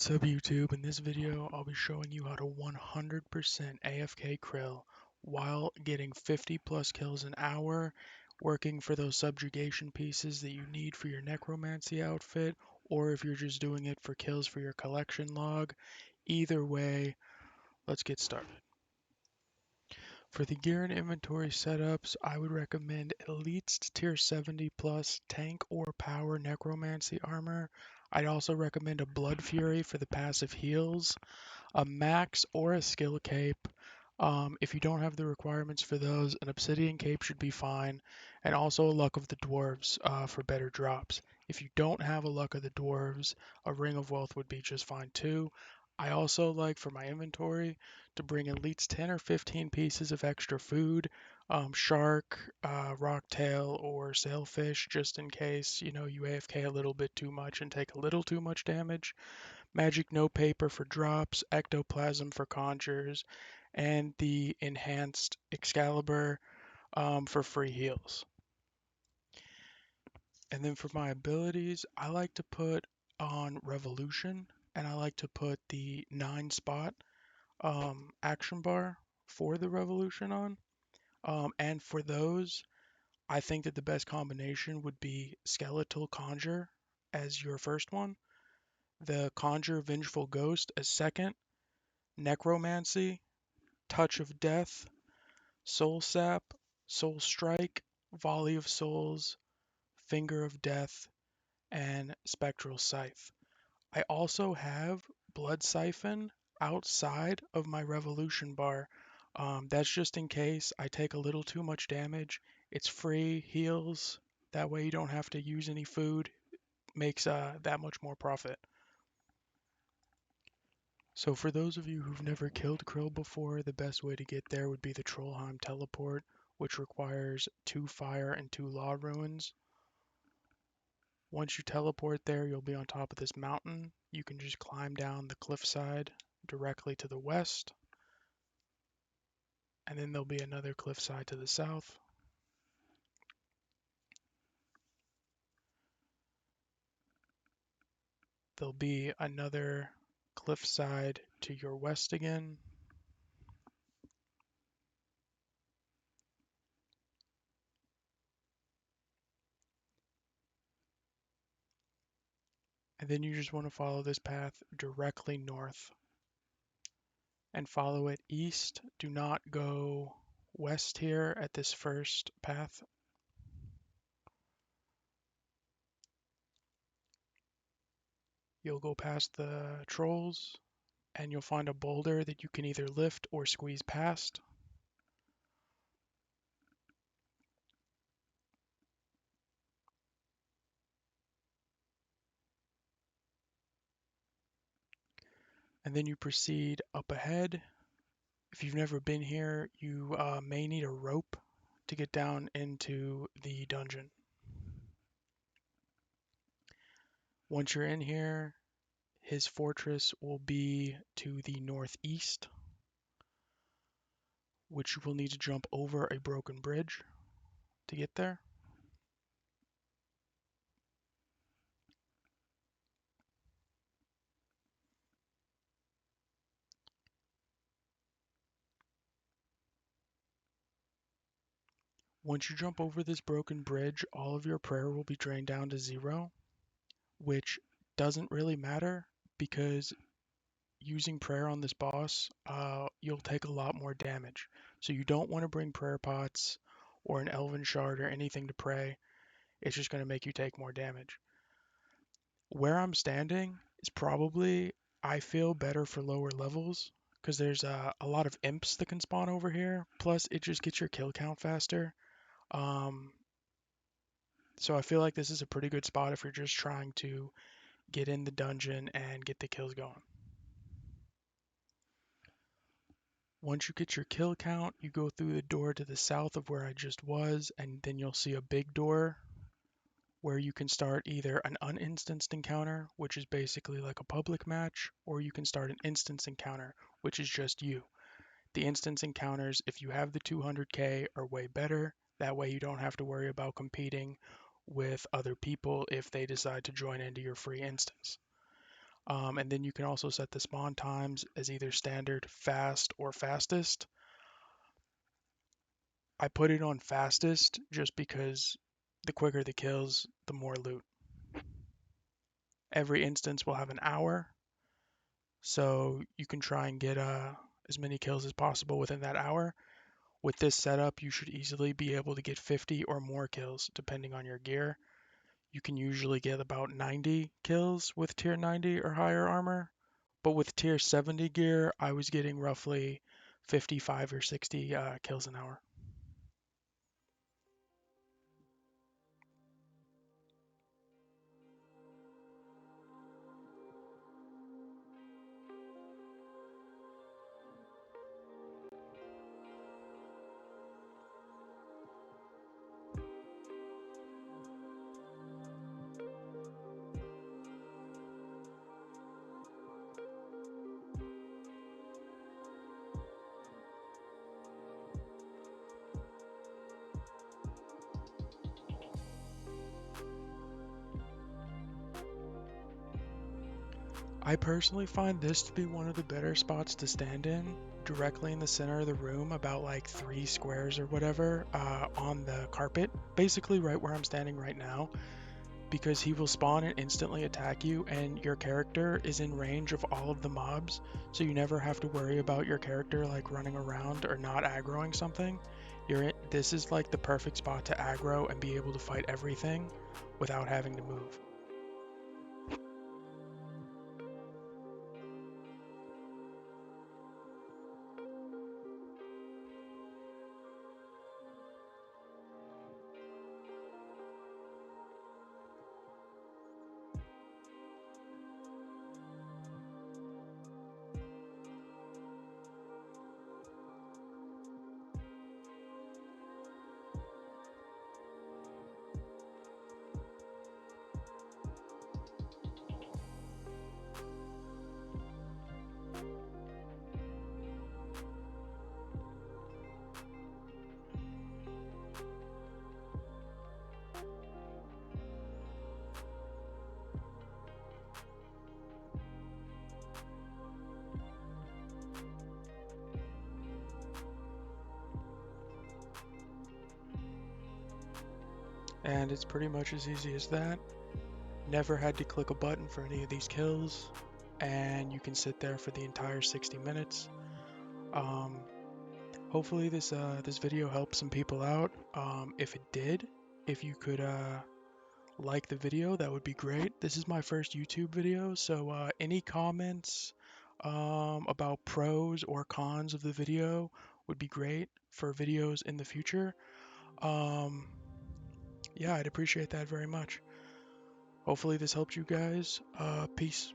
What's up YouTube? In this video I'll be showing you how to 100% AFK Kril while getting 50 plus kills an hour, working for those subjugation pieces that you need for your necromancy outfit, or if you're just doing it for kills for your collection log. Either way, let's get started. For the gear and inventory setups, I would recommend at least tier 70 plus tank or power necromancy armor. I'd also recommend a Blood Fury for the passive heals, a max or a skill cape. If you don't have the requirements for those, an obsidian cape should be fine, and also a luck of the dwarves for better drops. If you don't have a luck of the dwarves, a ring of wealth would be just fine too. I also like for my inventory to bring at least 10 or 15 pieces of extra food, shark, rocktail, or sailfish, just in case you AFK a little bit too much and take a little too much damage. Magic no paper for drops, ectoplasm for conjures, and the enhanced Excalibur for free heals. And then for my abilities, I like to put on Revolution, and I like to put the 9 spot action bar for the Revolution on. And for those, I think that the best combination would be Skeletal Conjure as your first one, the Conjure Vengeful Ghost as second, Necromancy, Touch of Death, Soul Sap, Soul Strike, Volley of Souls, Finger of Death, and Spectral Scythe. I also have Blood Siphon outside of my Revolution bar. That's just in case I take a little too much damage. It's free, heals. That way you don't have to use any food. Makes that much more profit. So for those of you who've never killed Kril before, the best way to get there would be the Trollheim teleport, which requires 2 fire and 2 law ruins. Once you teleport there, you'll be on top of this mountain. You can just climb down the cliffside directly to the west, and then there'll be another cliffside to the south. There'll be another cliffside to your west again. And then you just want to follow this path directly north and follow it east. Do not go west here at this first path. You'll go past the trolls and you'll find a boulder that you can either lift or squeeze past. And then you proceed up ahead. If you've never been here, you may need a rope to get down into the dungeon. Once you're in here, his fortress will be to the northeast, which you will need to jump over a broken bridge to get there. Once you jump over this broken bridge, all of your prayer will be drained down to 0, which doesn't really matter because using prayer on this boss, you'll take a lot more damage. So you don't want to bring prayer pots or an elven shard or anything to pray. It's just going to make you take more damage. Where I'm standing is probably, I feel, better for lower levels because there's a lot of imps that can spawn over here. Plus, it just gets your kill count faster. So I feel like this is a pretty good spot if you're just trying to get in the dungeon and get the kills going. Once you get your kill count, you go through the door to the south of where I just was, and then you'll see a big door where you can start either an uninstanced encounter, which is basically like a public match, or you can start an instance encounter, which is just you. The instance encounters, if you have the 200k, are way better. That way you don't have to worry about competing with other people if they decide to join into your free instance. And then you can also set the spawn times as either standard, fast, or fastest. I put it on fastest just because the quicker the kills, the more loot. Every instance will have an hour, so you can try and get as many kills as possible within that hour. With this setup, you should easily be able to get 50 or more kills depending on your gear. You can usually get about 90 kills with tier 90 or higher armor, but with tier 70 gear, I was getting roughly 55 or 60 kills an hour. I personally find this to be one of the better spots to stand in, directly in the center of the room, about like 3 squares or whatever, on the carpet, basically right where I'm standing right now, because he will spawn and instantly attack you, and your character is in range of all of the mobs, so you never have to worry about your character like running around or not aggroing something. This is like the perfect spot to aggro and be able to fight everything without having to move. And it's pretty much as easy as that. Never had to click a button for any of these kills, and you can sit there for the entire 60 minutes. Hopefully this video helped some people out. If it did, if you could like the video, that would be great. This is my first YouTube video, so any comments about pros or cons of the video would be great for videos in the future. Yeah, I'd appreciate that very much. Hopefully this helped you guys. Peace.